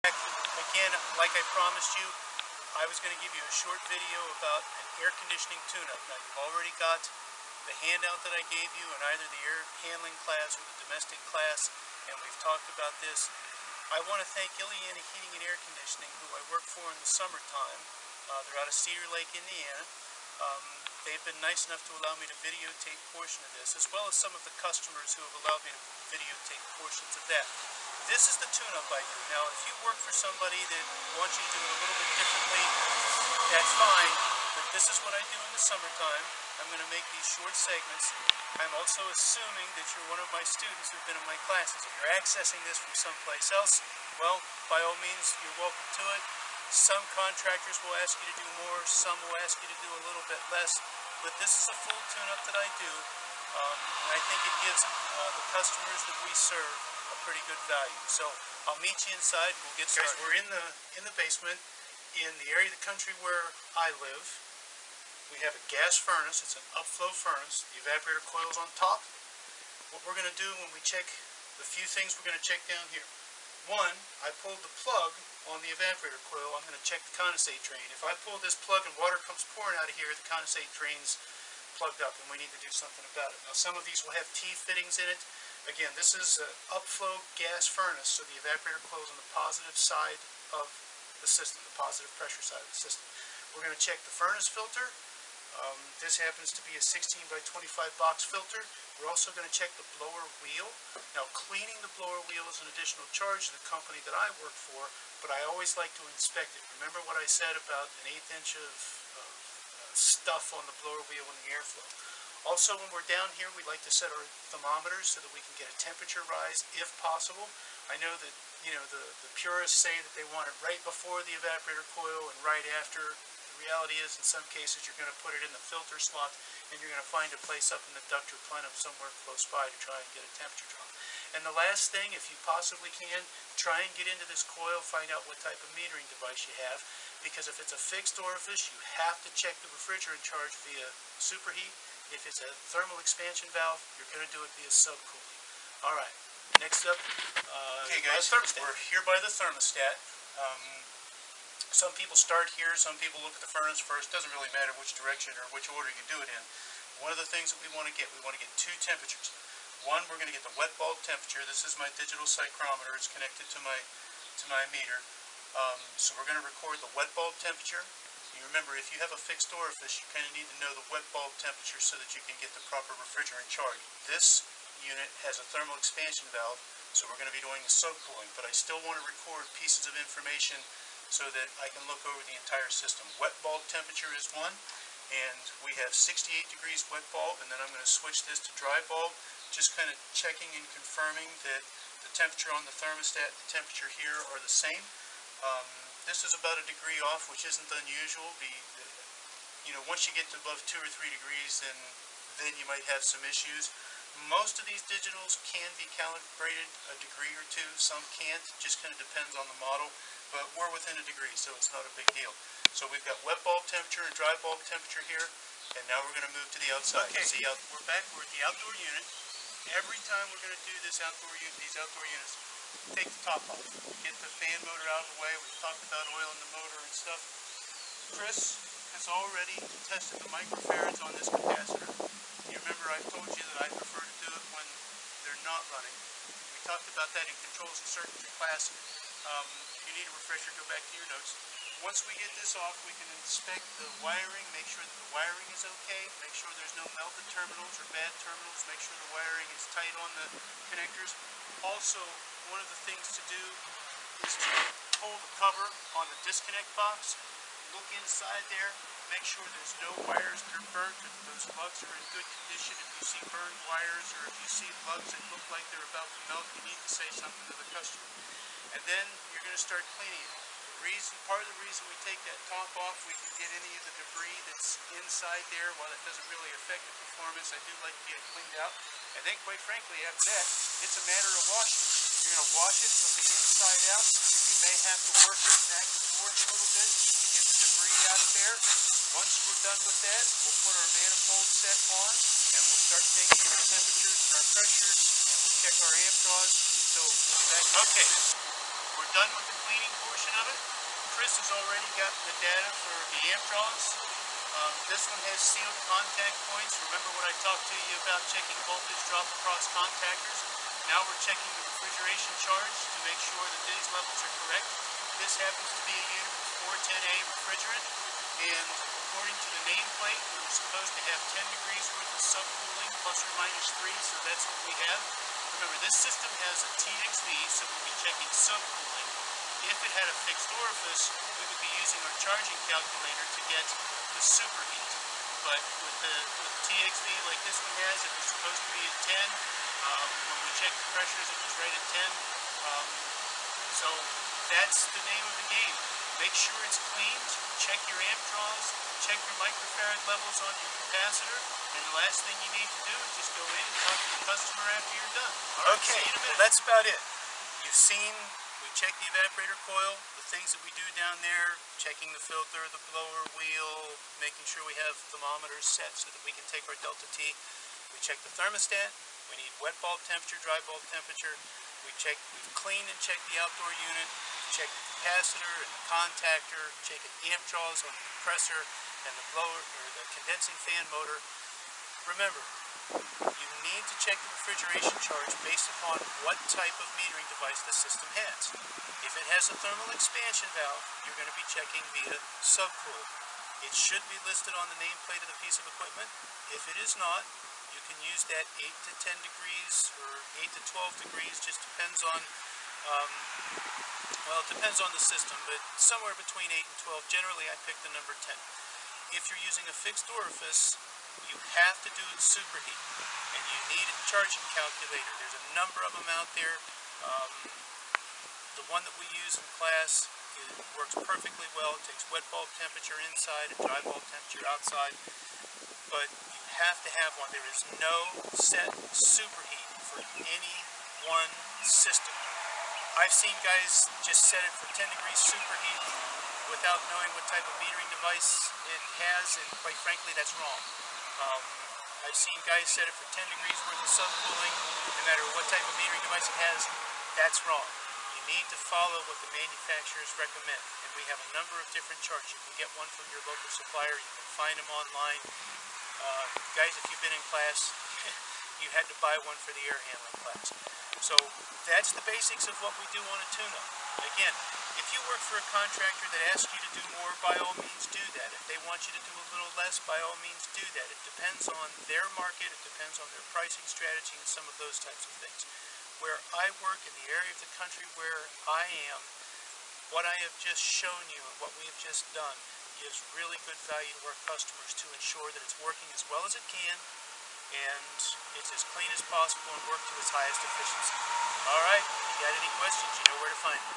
Again, like I promised you, I was going to give you a short video about an air conditioning tune-up. Now, you've already got the handout that I gave you in either the air handling class or the domestic class, and we've talked about this. I want to thank Ileana Heating and Air Conditioning, who I work for in the summertime. They're out of Cedar Lake, Indiana. They've been nice enough to allow me to videotape a portion of this, as well as some of the customers who have allowed me to videotape portions of that. This is the tune-up I do. Now, if you work for somebody that wants you to do it a little bit differently, that's fine, but this is what I do in the summertime. I'm going to make these short segments. I'm also assuming that you're one of my students who've been in my classes. If you're accessing this from someplace else, well, by all means, you're welcome to it. Some contractors will ask you to do more, some will ask you to do a little bit less, but this is a full tune-up that I do, and I think it gives the customers that we serve a pretty good value. So I'll meet you inside. We'll get started. Guys, we're in the basement, in the area of the country where I live. We have a gas furnace. It's an upflow furnace. The evaporator coil's on top. What we're going to do when we check the few things we're going to check down here. One, I pulled the plug on the evaporator coil. I'm going to check the condensate drain. If I pull this plug and water comes pouring out of here, the condensate drain's plugged up and we need to do something about it. Now, some of these will have T-fittings in it. Again, this is an upflow gas furnace, so the evaporator coil is on the positive side of the system, the positive pressure side of the system. We're going to check the furnace filter. This happens to be a 16 by 25 box filter. We're also going to check the blower wheel. Now, cleaning the blower wheel is an additional charge to the company that I work for, but I always like to inspect it. Remember what I said about an 1/8 inch of stuff on the blower wheel and the airflow. Also, when we're down here, we like to set our thermometers so that we can get a temperature rise if possible. I know that, the purists say that they want it right before the evaporator coil and right after. The reality is, in some cases, you're going to put it in the filter slot and you're going to find a place up in the duct or plenum somewhere close by to try and get a temperature drop. And the last thing, if you possibly can, try and get into this coil, find out what type of metering device you have, because if it's a fixed orifice, you have to check the refrigerant charge via superheat. If it's a thermal expansion valve, you're going to do it via subcooling. All right, next up, okay guys, we're here by the thermostat. Some people start here, some people look at the furnace first. Doesn't really matter which direction or which order you do it in. One of the things that we want to get two temperatures. One, we're going to get the wet bulb temperature. This is my digital psychrometer. It's connected to my meter. So we're going to record the wet bulb temperature. You remember, if you have a fixed orifice, you kind of need to know the wet bulb temperature so that you can get the proper refrigerant charge. This unit has a thermal expansion valve, so we're going to be doing the subcooling, but I still want to record pieces of information so that I can look over the entire system. Wet bulb temperature is 1, and we have 68 degrees wet bulb, and then I'm going to switch this to dry bulb, just kind of checking and confirming that the temperature on the thermostat and the temperature here are the same. This is about a degree off, which isn't unusual. Once you get to above 2 or 3 degrees, then you might have some issues. Most of these digitals can be calibrated a degree or two. Some can't. It just kind of depends on the model. But we're within a degree, so it's not a big deal. So we've got wet bulb temperature and dry bulb temperature here, and now we're going to move to the outside. Okay, see, we're back. We're at the outdoor unit. Every time we're going to do these outdoor units, take the top off. Get the fan motor out of the way. We've talked about oil in the motor and stuff. Chris has already tested the microfarads on this capacitor. You remember I told you that I prefer to do it when they're not running. We talked about that in controls and circuitry class. If you need a refresher, go back to your notes. Once we get this off, we can inspect the wiring, make sure that the wiring is okay, make sure there's no melted terminals or bad terminals, make sure the wiring is tight on the connectors. Also, one of the things to do is to pull the cover on the disconnect box, look inside there, make sure there's no wires that are burnt, if those lugs are in good condition. If you see burned wires or if you see lugs that look like they're about to melt, you need to say something to the customer. And then you're going to start cleaning it. Part of the reason we take that top off, we can get any of the debris that's inside there. While that doesn't really affect the performance, I do like to get it cleaned out. And then, quite frankly, after that, it's a matter of washing it. You're going to wash it from the inside out. You may have to work it back and forth a little bit just to get the debris out of there. Once we're done with that, we'll put our manifold set on, and we'll start taking our temperatures and our pressures, and we'll check our amp draws. So we'll be back. Okay, we're done with the cleaning of it. Chris has already gotten the data for the amp draws. This one has sealed contact points. Remember what I talked to you about checking voltage drop across contactors? Now we're checking the refrigeration charge to make sure that these levels are correct. This happens to be a unit with 410A refrigerant, and according to the nameplate, we're supposed to have 10 degrees worth of subcooling, plus or minus 3, so that's what we have. Remember, this system has a TXV, so we'll be checking subcooling. If it had a fixed orifice, we would be using our charging calculator to get the superheat. But with the TXV like this one has, it was supposed to be at 10. When we checked the pressures, it was right at 10. So that's the name of the game. Make sure it's cleaned, check your amp draws, check your microfarad levels on your capacitor, and the last thing you need to do is just go in and talk to the customer after you're done. All right, Okay, see you in a minute. well, that's about it. You've seen, we check the evaporator coil, the things that we do down there, checking the filter, the blower wheel, making sure we have thermometers set so that we can take our delta T. We check the thermostat, we need wet bulb temperature, dry bulb temperature. We've cleaned and checked the outdoor unit, checked the capacitor and the contactor, checking amp draws on the compressor and the blower or the condensing fan motor. Remember, you need to check the refrigeration charge based upon what type of metering device the system has. If it has a thermal expansion valve, you're going to be checking via subcool. It should be listed on the nameplate of the piece of equipment. If it is not, you can use that 8 to 10 degrees or 8 to 12 degrees, just depends on, well, it depends on the system, but somewhere between 8 and 12. Generally, I pick the number 10. If you're using a fixed orifice, you have to do it superheat, and you need a charging calculator. There's a number of them out there. The one that we use in class, it works perfectly well. It takes wet bulb temperature inside and dry bulb temperature outside, but you have to have one. There is no set superheat for any one system. I've seen guys just set it for 10 degrees superheat without knowing what type of metering device it has, and quite frankly, that's wrong. I've seen guys set it for 10 degrees worth of subcooling, no matter what type of metering device it has. That's wrong. You need to follow what the manufacturers recommend, and we have a number of different charts. You can get one from your local supplier. You can find them online. Guys, if you've been in class, you had to buy one for the air handling class. So that's the basics of what we do on a tune-up. Again, if you work for a contractor that asks you to do more, by all means do that. If they want you to do a little less, by all means do that. It depends on their market, it depends on their pricing strategy and some of those types of things. Where I work, in the area of the country where I am, what I have just shown you and what we have just done gives really good value to our customers to ensure that it's working as well as it can, and it's as clean as possible and work to its highest efficiency. All right, if you got any questions, you know where to find me.